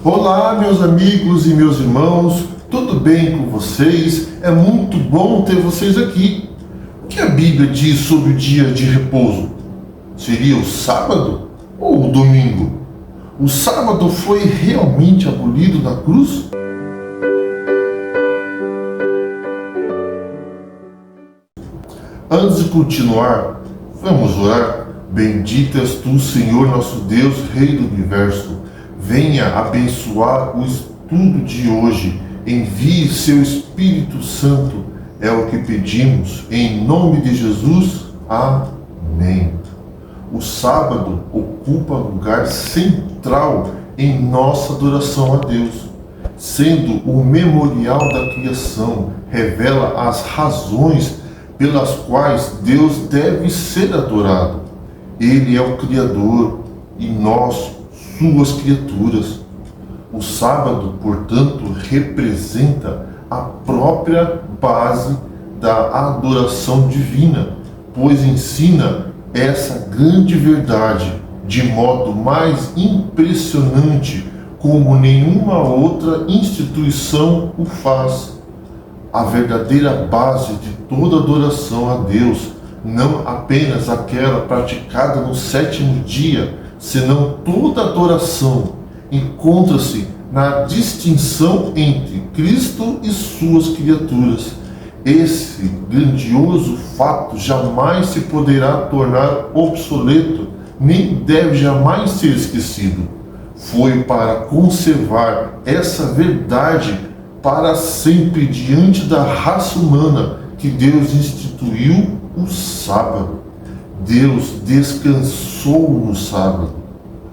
Olá, meus amigos e meus irmãos, tudo bem com vocês? É muito bom ter vocês aqui. O que a Bíblia diz sobre o dia de repouso? Seria o sábado ou o domingo? O sábado foi realmente abolido na cruz? Antes de continuar, vamos orar. Bendito és tu, Senhor nosso Deus, Rei do Universo. Venha abençoar o estudo de hoje. Envie seu Espírito Santo. É o que pedimos. Em nome de Jesus. Amém. O sábado ocupa lugar central em nossa adoração a Deus. Sendo o memorial da criação, revela as razões pelas quais Deus deve ser adorado. Ele é o Criador e nós, suas criaturas. O sábado, portanto, representa a própria base da adoração divina, pois ensina essa grande verdade de modo mais impressionante, como nenhuma outra instituição o faz. A verdadeira base de toda adoração a Deus, não apenas aquela praticada no sétimo dia, senão toda adoração, encontra-se na distinção entre Cristo e suas criaturas. Esse grandioso fato jamais se poderá tornar obsoleto, nem deve jamais ser esquecido. Foi para conservar essa verdade para sempre diante da raça humana que Deus instituiu o sábado. Deus descansou no sábado.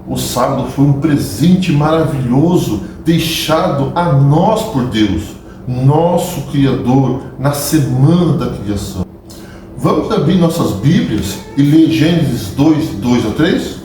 O sábado foi um presente maravilhoso deixado a nós por Deus, nosso Criador, na semana da criação. Vamos abrir nossas Bíblias e ler Gênesis 2, 2 a 3?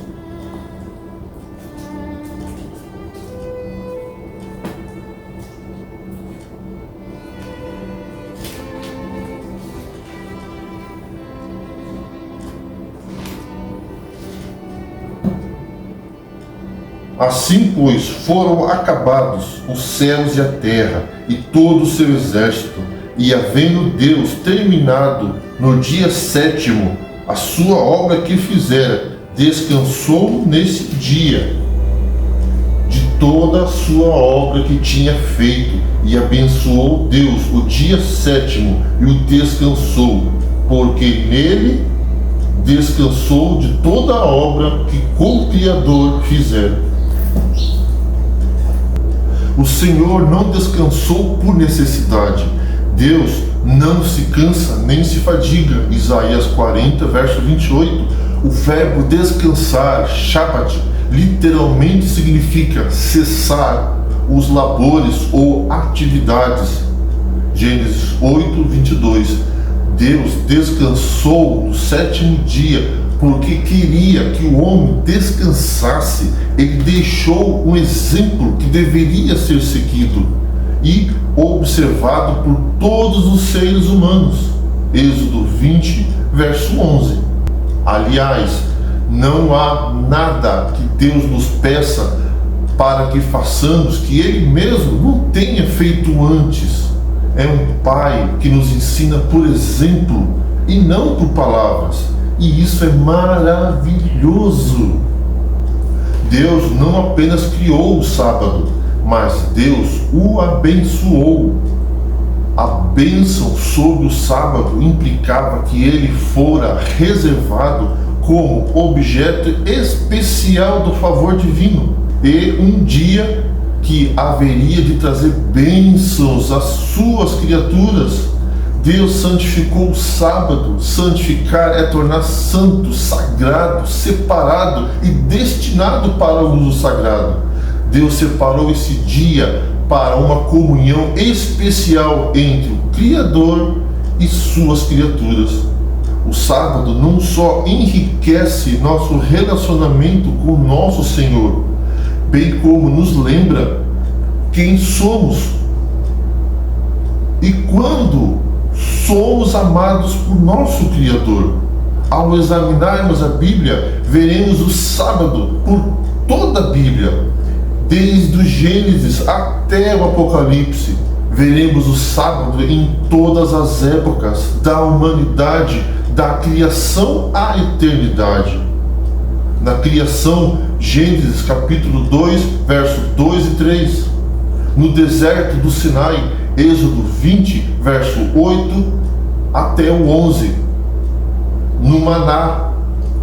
Assim, pois, foram acabados os céus e a terra e todo o seu exército, e havendo Deus terminado no dia sétimo a sua obra que fizera, descansou nesse dia de toda a sua obra que tinha feito, e abençoou Deus o dia sétimo e o descansou, porque nele descansou de toda a obra que com o Criador fizera. O Senhor não descansou por necessidade. Deus não se cansa nem se fadiga. Isaías 40, verso 28. O verbo descansar, Shabbat, literalmente significa cessar os labores ou atividades. Gênesis 8, 22. Deus descansou no sétimo dia porque queria que o homem descansasse. Ele deixou um exemplo que deveria ser seguido e observado por todos os seres humanos. Êxodo 20, verso 11. Aliás, não há nada que Deus nos peça para que façamos que Ele mesmo não tenha feito antes. É um Pai que nos ensina por exemplo e não por palavras. E isso é maravilhoso. Deus não apenas criou o sábado, mas Deus o abençoou. A bênção sobre o sábado implicava que ele fora reservado como objeto especial do favor divino, e um dia que haveria de trazer bênçãos às suas criaturas. Deus santificou o sábado. Santificar é tornar santo, sagrado, separado e destinado para o uso sagrado. Deus separou esse dia para uma comunhão especial entre o Criador e suas criaturas. O sábado não só enriquece nosso relacionamento com o nosso Senhor, bem como nos lembra quem somos e quando somos amados por nosso Criador. Ao examinarmos a Bíblia, veremos o sábado por toda a Bíblia Desde o Gênesis até o Apocalipse, veremos o sábado em todas as épocas da humanidade, da criação à eternidade. Na criação, Gênesis capítulo 2, versos 2 e 3. No deserto do Sinai, Êxodo 20, verso 8 até o 11. No Maná,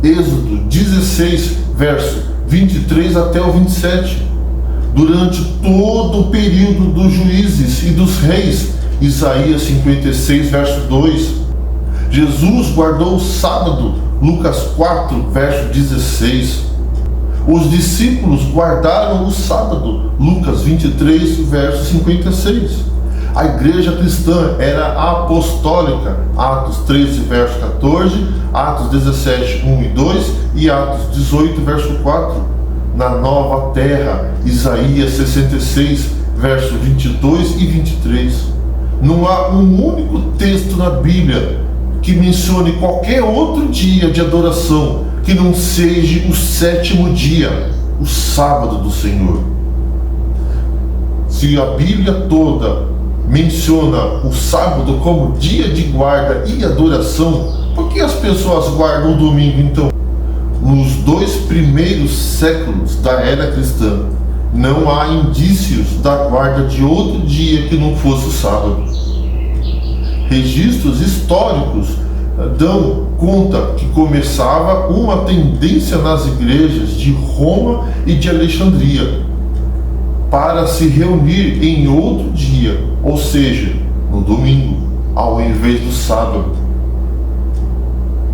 Êxodo 16, verso 23 até o 27. Durante todo o período dos juízes e dos reis, Isaías 56, verso 2. Jesus guardou o sábado, Lucas 4, verso 16. Os discípulos guardaram o sábado, Lucas 23, verso 56. A igreja cristã era apostólica, Atos 13, verso 14, Atos 17, 1 e 2 e Atos 18, verso 4. Na nova terra, Isaías 66, verso 22 e 23. Não há um único texto na Bíblia que mencione qualquer outro dia de adoração que não seja o sétimo dia, o sábado do Senhor. Se a Bíblia toda menciona o sábado como dia de guarda e adoração, por que as pessoas guardam o domingo então? Nos 2 primeiros séculos da era cristã, não há indícios da guarda de outro dia que não fosse o sábado. Registros históricos dão conta que começava uma tendência nas igrejas de Roma e de Alexandria para se reunir em outro dia, ou seja, no domingo, ao invés do sábado,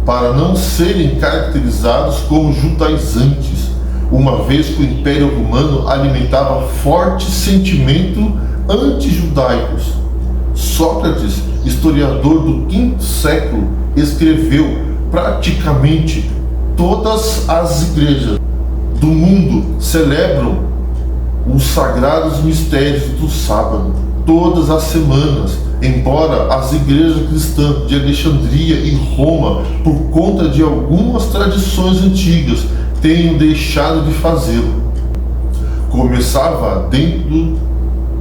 para não serem caracterizados como judaizantes, uma vez que o Império Romano alimentava forte sentimento anti-judaicos. Sócrates, historiador do V século, escreveu: praticamente todas as igrejas do mundo celebram os sagrados mistérios do sábado todas as semanas, embora as igrejas cristãs de Alexandria e Roma, por conta de algumas tradições antigas, tenham deixado de fazê-lo. Começava dentro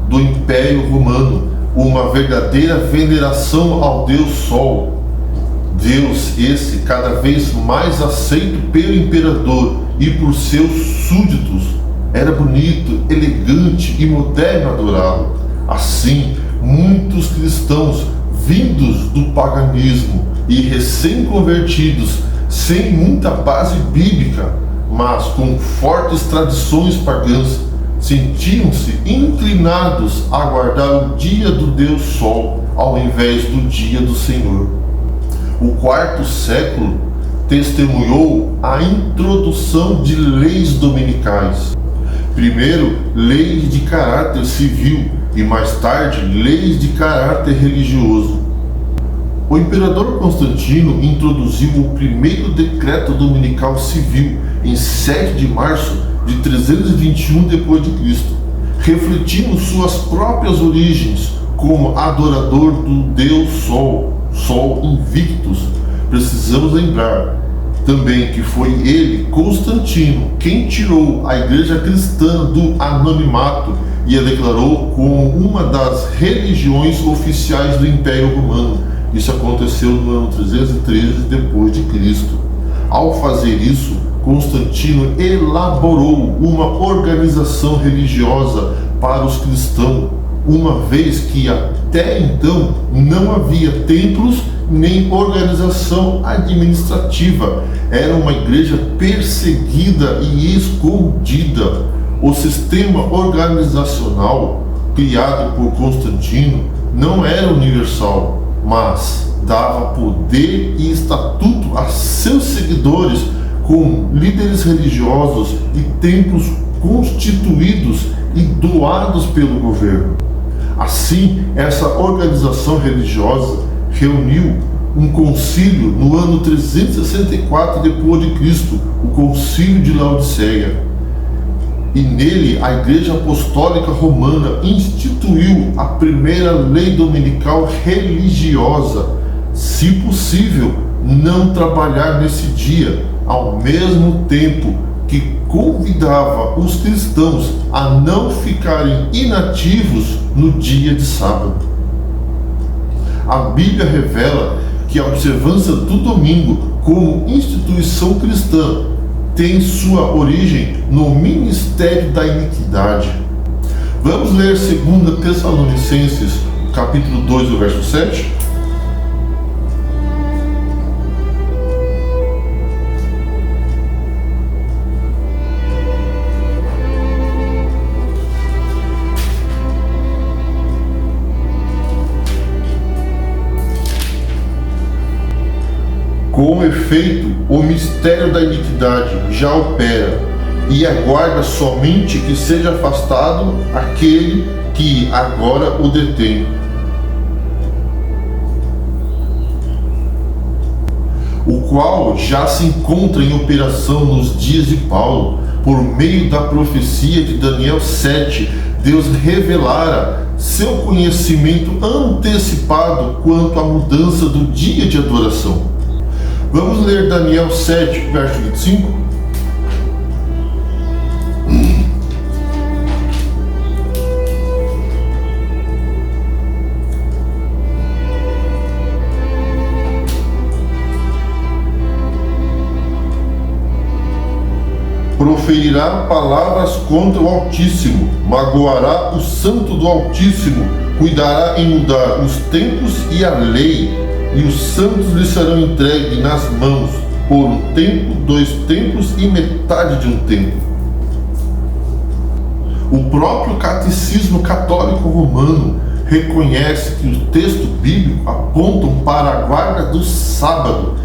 do Império Romano uma verdadeira veneração ao Deus Sol. Deus esse cada vez mais aceito pelo imperador e por seus súditos. Era bonito, elegante e moderno adorá-lo. Assim, muitos cristãos vindos do paganismo e recém-convertidos, sem muita base bíblica, mas com fortes tradições pagãs, sentiam-se inclinados a guardar o dia do Deus Sol ao invés do dia do Senhor. O IV século testemunhou a introdução de leis dominicais. Primeiro, leis de caráter civil e mais tarde, leis de caráter religioso. O imperador Constantino introduziu o primeiro decreto dominical civil em 7 de março de 321 d.C., refletindo suas próprias origens como adorador do Deus Sol, Sol Invictus. Precisamos lembrar também que foi ele, Constantino, quem tirou a igreja cristã do anonimato e a declarou como uma das religiões oficiais do Império Romano. Isso aconteceu no ano 313 d.C. Ao fazer isso, Constantino elaborou uma organização religiosa para os cristãos, uma vez que até então não havia templos nem organização administrativa. Era uma igreja perseguida e escondida. O sistema organizacional criado por Constantino não era universal, mas dava poder e estatuto a seus seguidores, com líderes religiosos e templos constituídos e doados pelo governo. Assim, essa organização religiosa reuniu um concílio no ano 364 d.C., o Concílio de Laodiceia. E nele a Igreja Apostólica Romana instituiu a primeira lei dominical religiosa: se possível, não trabalhar nesse dia, ao mesmo tempo que convidava os cristãos a não ficarem inativos no dia de sábado. A Bíblia revela que a observância do domingo como instituição cristã tem sua origem no ministério da iniquidade. Vamos ler 2 Tessalonicenses, capítulo 2, o verso 7. Com efeito, o mistério da iniquidade já opera, e aguarda somente que seja afastado aquele que agora o detém. O qual já se encontra em operação nos dias de Paulo. Por meio da profecia de Daniel 7, Deus revelara seu conhecimento antecipado quanto à mudança do dia de adoração. Vamos ler Daniel 7, verso 25. Proferirá palavras contra o Altíssimo, magoará o santo do Altíssimo, cuidará em mudar os tempos e a lei, e os santos lhe serão entregues nas mãos, por um tempo, 2 tempos e metade de um tempo. O próprio Catecismo Católico Romano reconhece que os textos bíblicos apontam para a guarda do sábado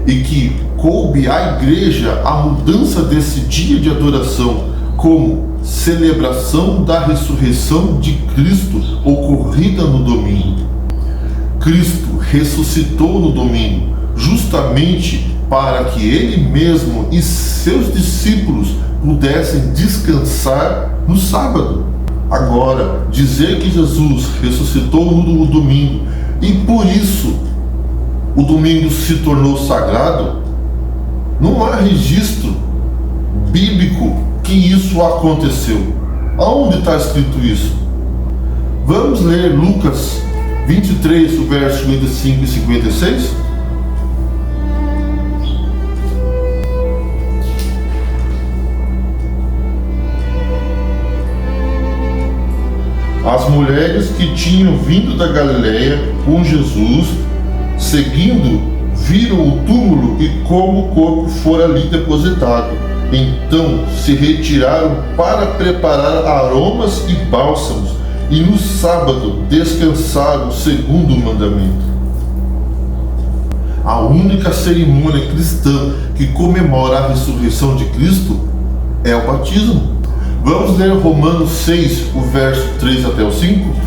e que coube à Igreja a mudança desse dia de adoração como celebração da ressurreição de Cristo ocorrida no domingo. Cristo ressuscitou no domingo, justamente para que Ele mesmo e seus discípulos pudessem descansar no sábado. Agora, dizer que Jesus ressuscitou no domingo e por isso o domingo se tornou sagrado, não há registro bíblico que isso aconteceu. Aonde está escrito isso? Vamos ler Lucas 23, o verso 55 e 56. As mulheres que tinham vindo da Galileia com Jesus, seguindo, viram o túmulo e como o corpo fora ali depositado. Então se retiraram para preparar aromas e bálsamos, e no sábado descansaram segundo o mandamento. A única cerimônia cristã que comemora a ressurreição de Cristo é o batismo. Vamos ler Romanos 6, o verso 3 até o 5.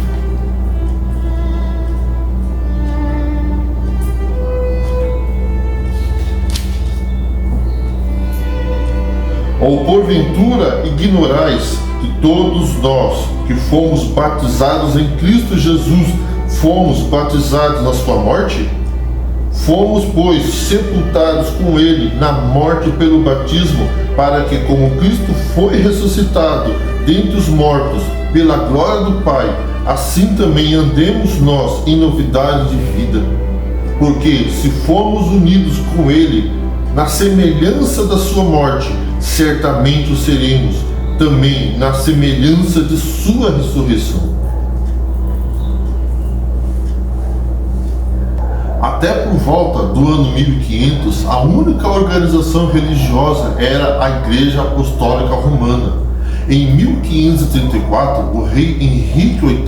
Ou porventura ignorais que todos nós que fomos batizados em Cristo Jesus fomos batizados na sua morte? Fomos, pois, sepultados com Ele na morte pelo batismo, para que, como Cristo foi ressuscitado dentre os mortos pela glória do Pai, assim também andemos nós em novidade de vida. Porque se fomos unidos com Ele na semelhança da sua morte, certamente o seremos também na semelhança de sua ressurreição. Até por volta do ano 1500, a única organização religiosa era a Igreja Apostólica Romana. Em 1534, o rei Henrique VIII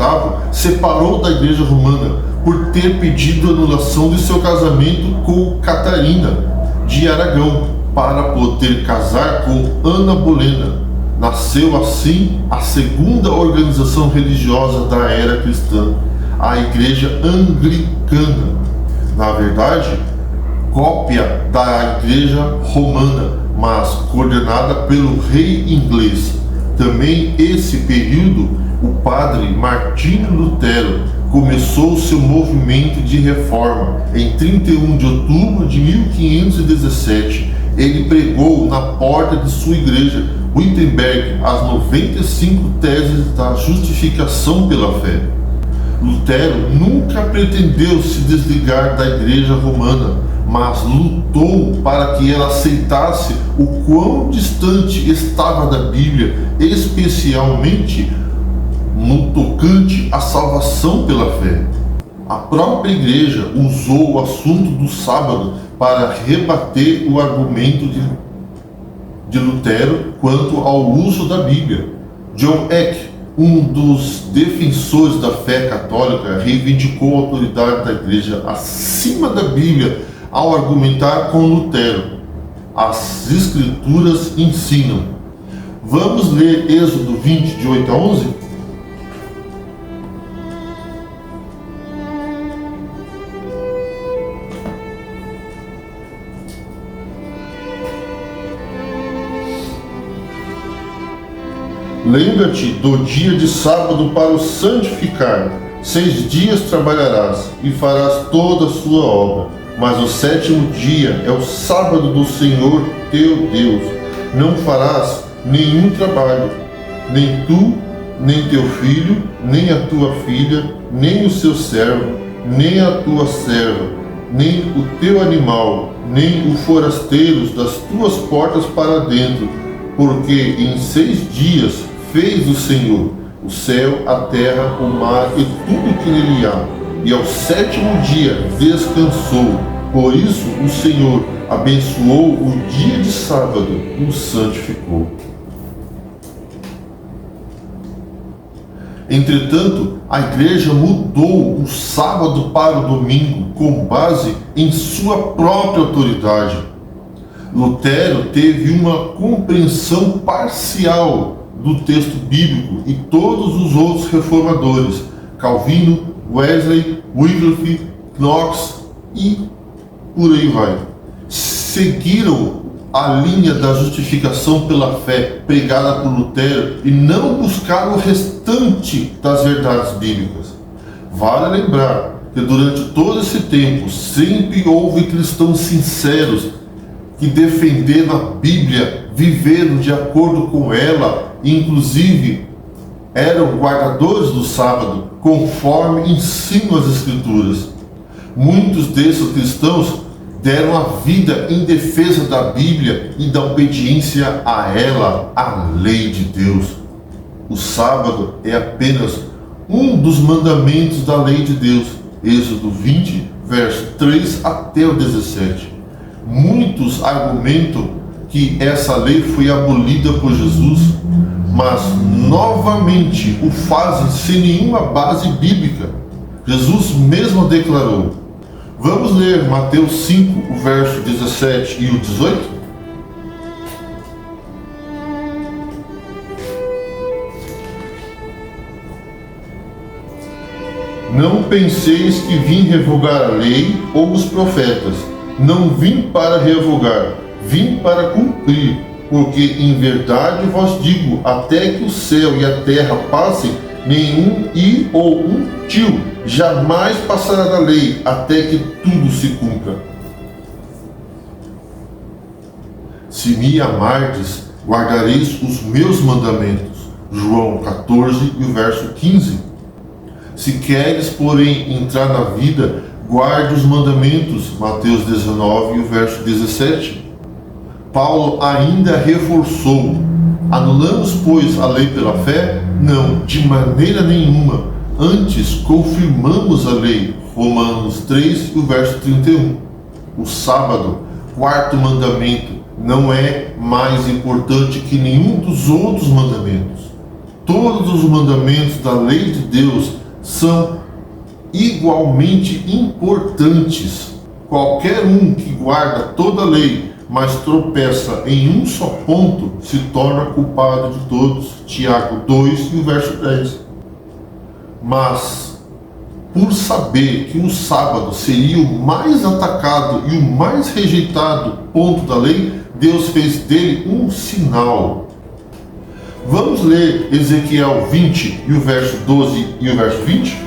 separou da Igreja Romana por ter pedido a anulação de seu casamento com Catarina de Aragão para poder casar com Ana Bolena. Nasceu assim a segunda organização religiosa da era cristã, a Igreja Anglicana. Na verdade, cópia da Igreja Romana, mas coordenada pelo rei inglês. Também esse período, o padre Martinho Lutero começou seu movimento de reforma em 31 de outubro de 1517 ele pregou na porta de sua igreja, Wittenberg, as 95 teses da justificação pela fé. Lutero nunca pretendeu se desligar da igreja romana, mas lutou para que ela aceitasse o quão distante estava da Bíblia, especialmente no tocante à salvação pela fé. A própria igreja usou o assunto do sábado para rebater o argumento de Lutero quanto ao uso da Bíblia. John Eck, um dos defensores da fé católica, reivindicou a autoridade da igreja acima da Bíblia ao argumentar com Lutero. As Escrituras ensinam. Vamos ler Êxodo 20, de 8 a 11? Lembra-te do dia de sábado para o santificar. 6 dias trabalharás e farás toda a sua obra, mas o 7º dia é o sábado do Senhor teu Deus. Não farás nenhum trabalho, nem tu, nem teu filho, nem a tua filha, nem o seu servo, nem a tua serva, nem o teu animal, nem o forasteiro das tuas portas para dentro, porque em 6 dias fez o Senhor o céu, a terra, o mar e tudo que nele há, e ao 7º dia descansou. Por isso o Senhor abençoou o dia de sábado e o santificou. Entretanto, a igreja mudou o sábado para o domingo com base em sua própria autoridade. Lutero teve uma compreensão parcial do texto bíblico e todos os outros reformadores, Calvino, Wesley, Wycliffe, Knox e por aí vai, seguiram a linha da justificação pela fé pregada por Lutero e não buscaram o restante das verdades bíblicas. Vale lembrar que durante todo esse tempo sempre houve cristãos sinceros que defenderam a Bíblia, viveram de acordo com ela, inclusive eram guardadores do sábado, conforme ensinam as Escrituras. Muitos desses cristãos deram a vida em defesa da Bíblia e da obediência a ela, a lei de Deus. O sábado é apenas um dos mandamentos da lei de Deus. Êxodo 20, verso 3 até o 17. Muitos argumentam que essa lei foi abolida por Jesus, mas novamente o fazem sem nenhuma base bíblica. Jesus mesmo declarou. Vamos ler Mateus 5, o verso 17 e o 18? Não penseis que vim revogar a lei ou os profetas. Não vim para revogar, vim para cumprir. Porque em verdade vos digo, até que o céu e a terra passem, nenhum i ou um tio jamais passará da lei, até que tudo se cumpra. Se me amardes, guardareis os meus mandamentos. João 14 e o verso 15. Se queres, porém, entrar na vida, guarde os mandamentos. Mateus 19 e o verso 17. Paulo ainda reforçou: anulamos, pois, a lei pela fé? Não, de maneira nenhuma. Antes, confirmamos a lei. Romanos 3, o verso 31. O sábado, quarto mandamento, não é mais importante que nenhum dos outros mandamentos. Todos os mandamentos da lei de Deus são igualmente importantes. Qualquer um que guarda toda a lei, mas tropeça em um só ponto, se torna culpado de todos. Tiago 2 e o verso 10. Mas, por saber que o sábado seria o mais atacado e o mais rejeitado ponto da lei, Deus fez dele um sinal. Vamos ler Ezequiel 20 e o verso 12 e o verso 20?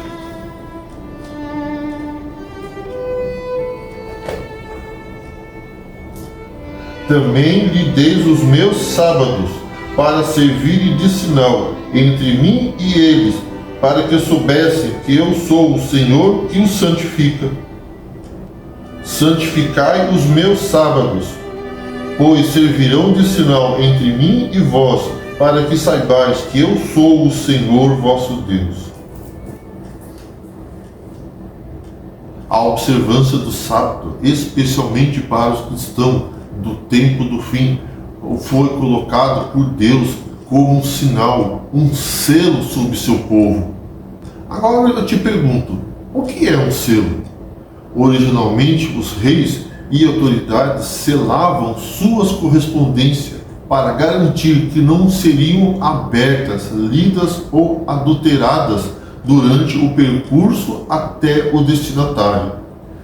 Também lhe deis os meus sábados, para servirem de sinal entre mim e eles, para que soubessem que eu sou o Senhor que os santifica. Santificai os meus sábados, pois servirão de sinal entre mim e vós, para que saibais que eu sou o Senhor vosso Deus. A observância do sábado, especialmente para os cristãos do tempo do fim, foi colocado por Deus como um sinal, um selo sobre seu povo. Agora eu te pergunto, o que é um selo? Originalmente, os reis e autoridades selavam suas correspondências para garantir que não seriam abertas, lidas ou adulteradas durante o percurso até o destinatário.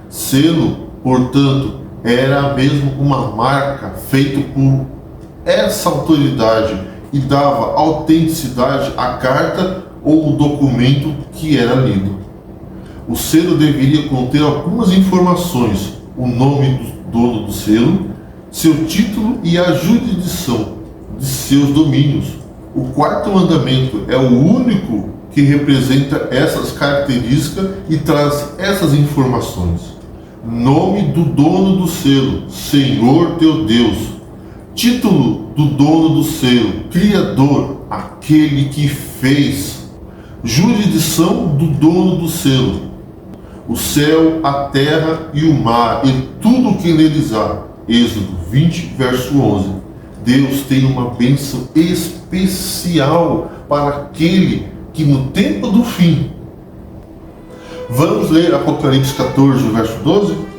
Selo, portanto, era mesmo uma marca feita por essa autoridade e dava autenticidade à carta ou o documento que era lido. O selo deveria conter algumas informações: o nome do dono do selo, seu título e a jurisdição de seus domínios. O quarto mandamento é o único que representa essas características e traz essas informações. Nome do dono do selo: Senhor teu Deus. Título do dono do selo: Criador, aquele que fez. Jurisdição do dono do selo: o céu, a terra e o mar e tudo o que neles há. Êxodo 20, verso 11. Deus tem uma bênção especial para aquele que no tempo do fim. Vamos ler Apocalipse 14, verso 12?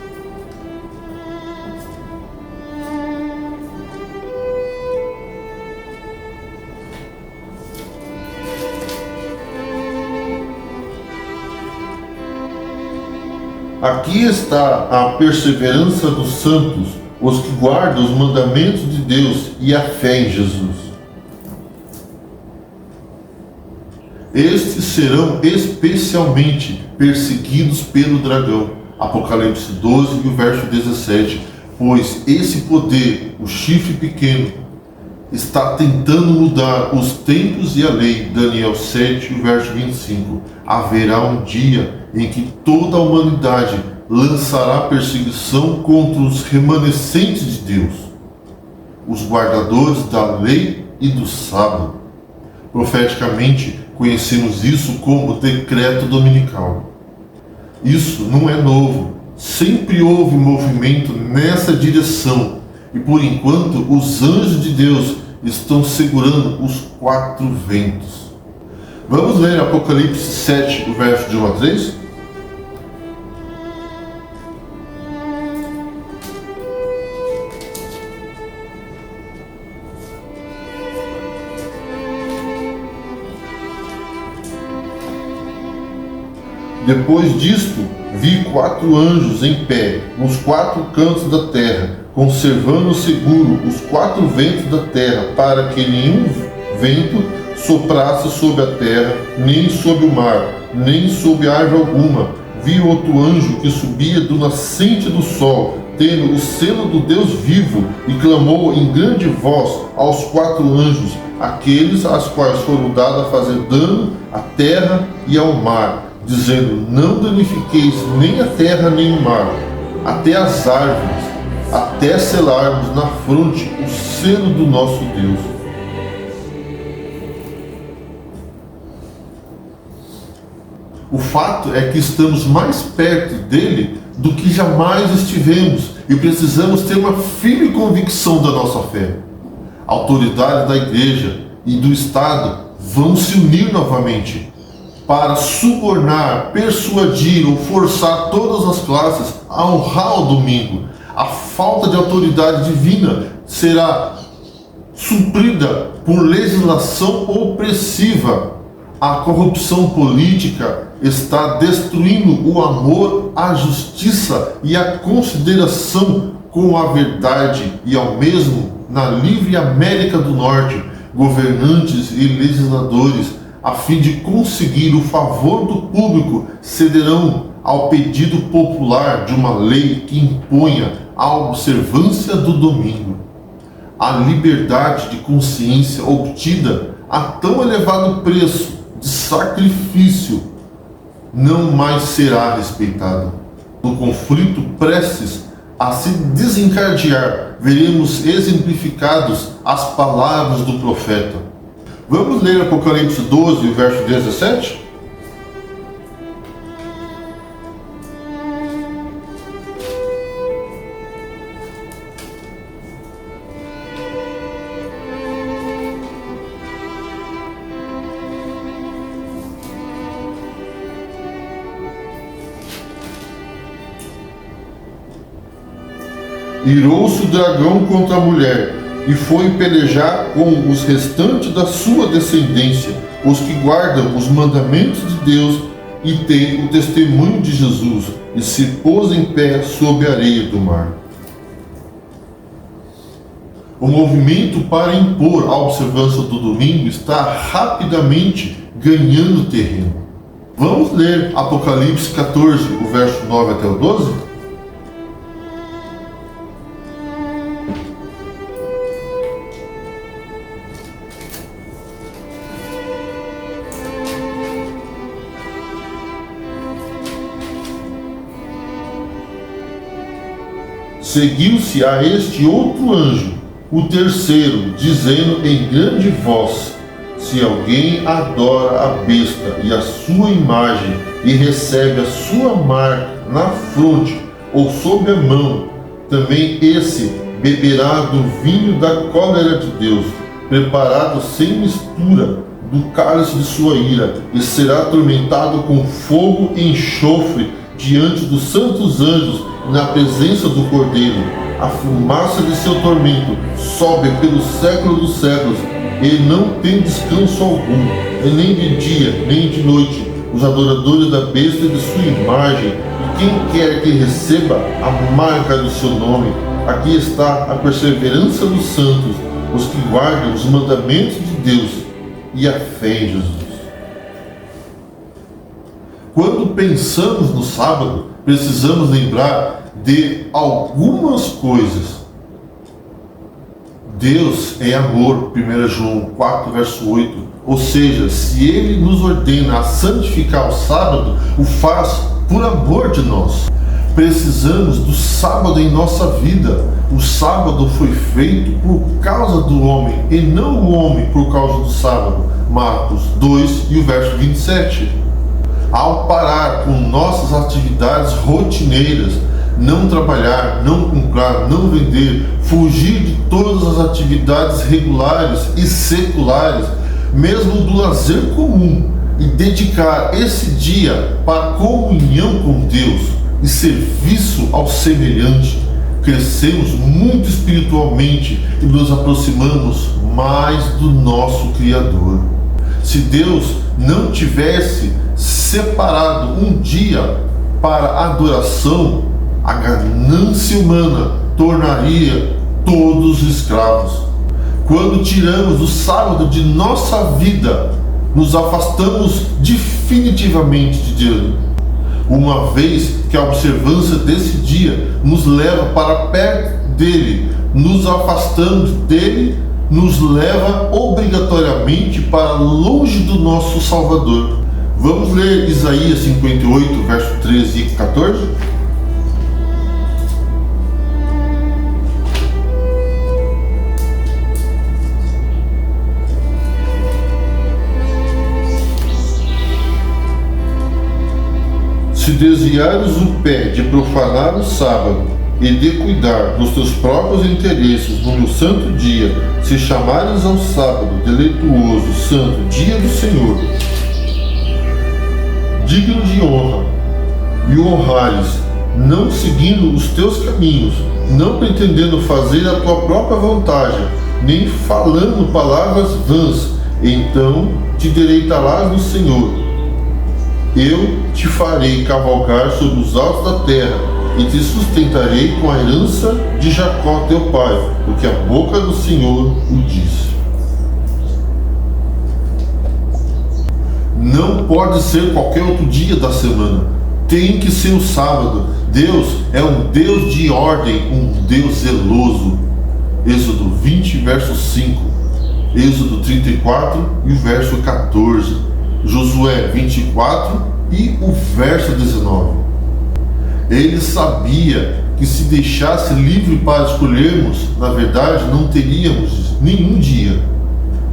Aqui está a perseverança dos santos, os que guardam os mandamentos de Deus e a fé em Jesus. Estes serão especialmente perseguidos pelo dragão. Apocalipse 12, verso 17. Pois esse poder, o chifre pequeno, está tentando mudar os tempos e a lei. Daniel 7, verso 25. Haverá um dia em que toda a humanidade lançará perseguição contra os remanescentes de Deus, os guardadores da lei e do sábado. Profeticamente, conhecemos isso como decreto dominical. Isso não é novo. Sempre houve movimento nessa direção e, por enquanto, os anjos de Deus estão segurando os quatro ventos. Vamos ler Apocalipse 7, o verso de 1 a 3? Depois disto, vi quatro anjos em pé, nos quatro cantos da terra, conservando seguro os quatro ventos da terra, para que nenhum vento soprasse sobre a terra, nem sobre o mar, nem sobre árvore alguma. Vi outro anjo que subia do nascente do sol, tendo o selo do Deus vivo, e clamou em grande voz aos quatro anjos, aqueles aos quais foram dados a fazer dano à terra e ao mar, dizendo: não danifiqueis nem a terra nem o mar, até as árvores, até selarmos na fronte o selo do nosso Deus. O fato é que estamos mais perto dele do que jamais estivemos e precisamos ter uma firme convicção da nossa fé. A autoridade da igreja e do Estado vão se unir novamente para subornar, persuadir ou forçar todas as classes a honrar o domingo. A falta de autoridade divina será suprida por legislação opressiva. A corrupção política está destruindo o amor, a justiça e a consideração com a verdade, e ao mesmo na livre América do Norte, governantes e legisladores, a fim de conseguir o favor do público, cederão ao pedido popular de uma lei que imponha a observância do domingo. a liberdade de consciência obtida a tão elevado preço de sacrifício não mais será respeitada. No conflito prestes a se desencadear, veremos exemplificados as palavras do profeta. Vamos ler Apocalipse 12, verso 17? Irou-se o dragão contra a mulher, e foi pelejar com os restantes da sua descendência, os que guardam os mandamentos de Deus e têm o testemunho de Jesus, e se pôs em pé sobre a areia do mar. O movimento para impor a observância do domingo está rapidamente ganhando terreno. Vamos ler Apocalipse 14, o verso 9 até o 12? Seguiu-se a este outro anjo, o terceiro, dizendo em grande voz: se alguém adora a besta e a sua imagem, e recebe a sua marca na fronte ou sob a mão, também esse beberá do vinho da cólera de Deus, preparado sem mistura do cálice de sua ira, e será atormentado com fogo e enxofre diante dos santos anjos, na presença do Cordeiro. A fumaça de seu tormento sobe pelo século dos séculos, e não tem descanso algum, e nem de dia, nem de noite, os adoradores da besta e de sua imagem, e quem quer que receba a marca do seu nome. Aqui está a perseverança dos santos, os que guardam os mandamentos de Deus e a fé em Jesus. Quando pensamos no sábado, precisamos lembrar de algumas coisas. Deus é amor, 1 João 4, verso 8. Ou seja, se Ele nos ordena a santificar o sábado, o faz por amor de nós. Precisamos do sábado em nossa vida. O sábado foi feito por causa do homem, e não o homem por causa do sábado. Marcos 2 e o verso 27. Ao parar com nossas atividades rotineiras, não trabalhar, não comprar, não vender, fugir de todas as atividades regulares e seculares, mesmo do lazer comum, e dedicar esse dia para comunhão com Deus e serviço ao semelhante, crescemos muito espiritualmente e nos aproximamos mais do nosso Criador. Se Deus não tivesse separado um dia para adoração, a ganância humana tornaria todos escravos. Quando tiramos o sábado de nossa vida, nos afastamos definitivamente de Deus, uma vez que a observância desse dia nos leva para perto dele. Nos afastando dele, nos leva obrigatoriamente para longe do nosso Salvador. Vamos ler Isaías 58, verso 13 e 14? Se desviares o pé de profanar o sábado e de cuidar dos teus próprios interesses no meu santo dia, se chamares ao sábado deleituoso, santo, dia do Senhor, digno de honra, e o honrares, não seguindo os teus caminhos, não pretendendo fazer a tua própria vontade, nem falando palavras vãs, então te deleitarás no Senhor. Eu te farei cavalgar sobre os altos da terra, e te sustentarei com a herança de Jacó teu pai, porque a boca do Senhor o disse. Não pode ser qualquer outro dia da semana. Tem que ser o sábado. Deus é um Deus de ordem, um Deus zeloso. Êxodo 20, verso 5, Êxodo 34 e o verso 14, Josué 24 e o verso 19. Ele sabia que se deixasse livre para escolhermos, na verdade não teríamos nenhum dia.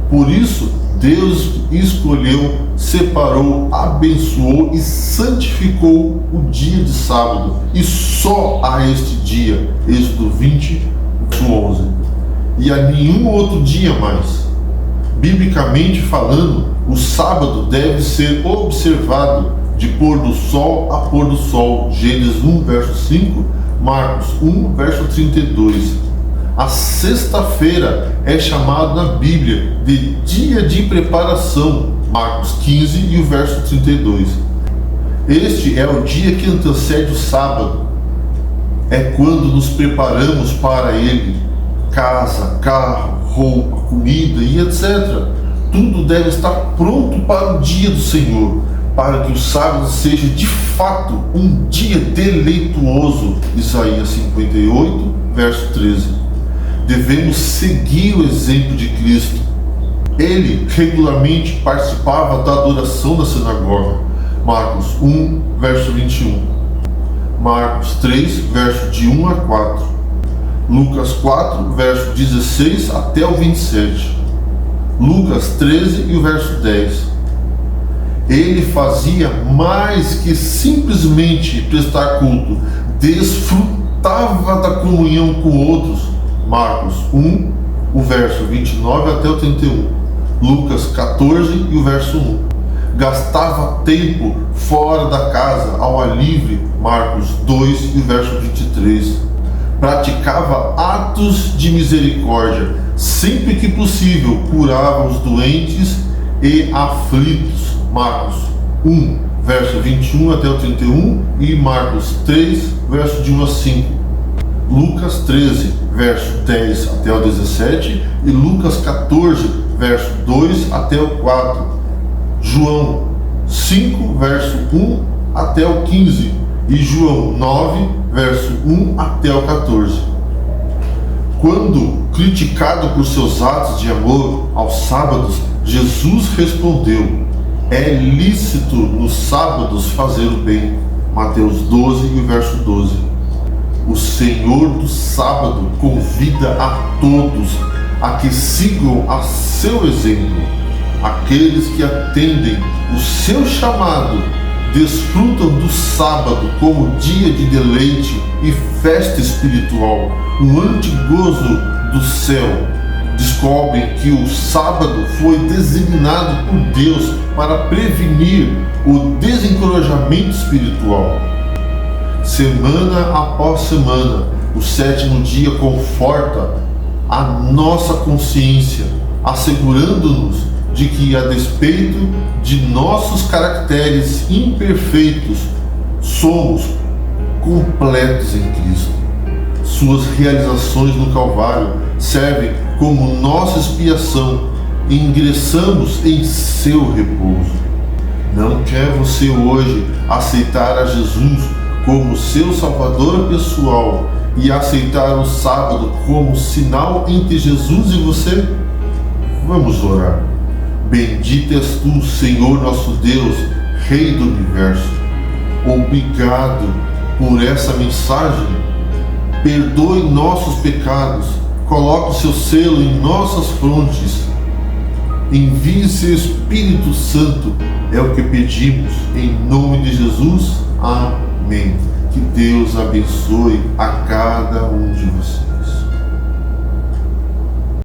Por isso, Deus escolheu, separou, abençoou e santificou o dia de sábado, e só a este dia, Êxodo 20, verso 11, e a nenhum outro dia mais. Biblicamente falando, o sábado deve ser observado de pôr do sol a pôr do sol, Gênesis 1, verso 5, Marcos 1, verso 32. A sexta-feira é chamada na Bíblia de dia de preparação, Marcos 15 e o verso 32. Este é o dia que antecede o sábado. É quando nos preparamos para ele. Casa, carro, roupa, comida e etc. Tudo deve estar pronto para o dia do Senhor, para que o sábado seja de fato um dia deleituoso, Isaías 58, verso 13. Devemos seguir o exemplo de Cristo. Ele regularmente participava da adoração na sinagoga, Marcos 1, verso 21, Marcos 3, verso de 1 a 4, Lucas 4, verso 16 até o 27, Lucas 13 e o verso 10. Ele fazia mais que simplesmente prestar culto, desfrutava da comunhão com outros, Marcos 1, o verso 29 até o 31, Lucas 14 e o verso 1. Gastava tempo fora da casa, ao ar livre, Marcos 2 e o verso 23. Praticava atos de misericórdia, sempre que possível curava os doentes e aflitos, Marcos 1, verso 21 até o 31 e Marcos 3, verso de 1 a 5. Lucas 13, verso 10 até o 17 e Lucas 14, verso 2 até o 4. João 5, verso 1 até o 15 e João 9, verso 1 até o 14. Quando criticado por seus atos de amor aos sábados, Jesus respondeu: é lícito nos sábados fazer o bem. Mateus 12 e o verso 12. O Senhor do sábado convida a todos a que sigam a seu exemplo. Aqueles que atendem o seu chamado desfrutam do sábado como dia de deleite e festa espiritual, um antigozo do céu. Descobrem que o sábado foi designado por Deus para prevenir o desencorajamento espiritual. Semana após semana, o sétimo dia conforta a nossa consciência, assegurando-nos de que, a despeito de nossos caracteres imperfeitos, somos completos em Cristo. Suas realizações no Calvário servem como nossa expiação e ingressamos em seu repouso. Não quer você hoje aceitar a Jesus como seu Salvador pessoal e aceitar o sábado como sinal entre Jesus e você? Vamos orar. Bendito és tu, Senhor nosso Deus, Rei do Universo. Obrigado por essa mensagem. Perdoe nossos pecados, coloque o seu selo em nossas frontes. Envie seu Espírito Santo, é o que pedimos, em nome de Jesus. Amém. Que Deus abençoe a cada um de vocês.